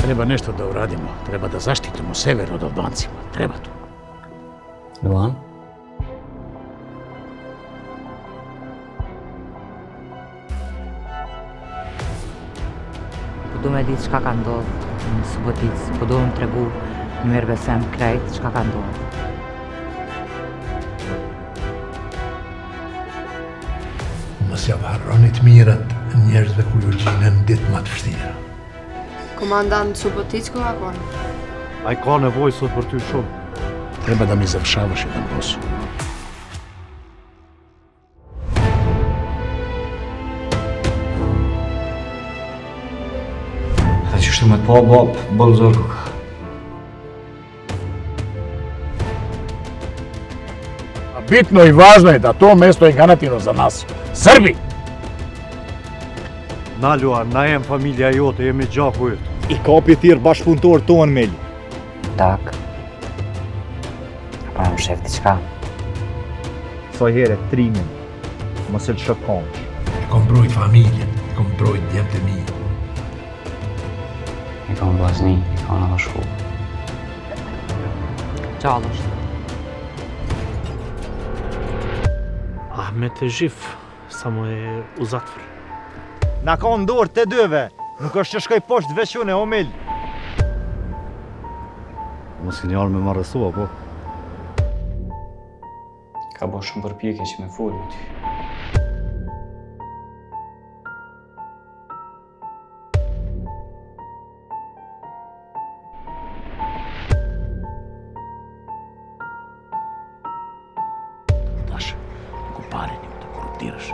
Treba nešto da uradimo. Treba da zaštitimo sever od Albancima. Treba to. Luan? Po du me ditë çka ka ndodhë në Suboticë, po du me tregu njerëzve sem krejt çka ka ndodhë. Mos ja harroni të mirat njerëzve ku ju gjinen ditë më të vështira. Komandant Subotic ku ka konë? Ai ka nevojë sot për ty shumë. Treba da mi završavaš jedan posao. Kada ćeš imat po bol zorkog. A bitno i važno je da to mesto je garantirano za nas. Srbi! Na Luan, na jem familja jote, jemi gjaku yt. I kapi thirr bashkëpunëtor tonë Mel. Tak. Apo në shef diçka. Sa herë trimin, mos e lëshëkonsh. E kom mbrojt familjen, e kom mbrojt djemt e mi. I ka në Vllazni, i ka në shku. Gjallë është. Ahmet e Zhif, sa mu e u zatër. Na ka ndorë të dyve, nuk është që shkoj poshtë veçune o Mel. Mos i njarë me marrësua, po. Ka bo shumë përpjekje që me folë ty. Daš, ako pare njim da koruptiraš.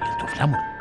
Je li to fljamur?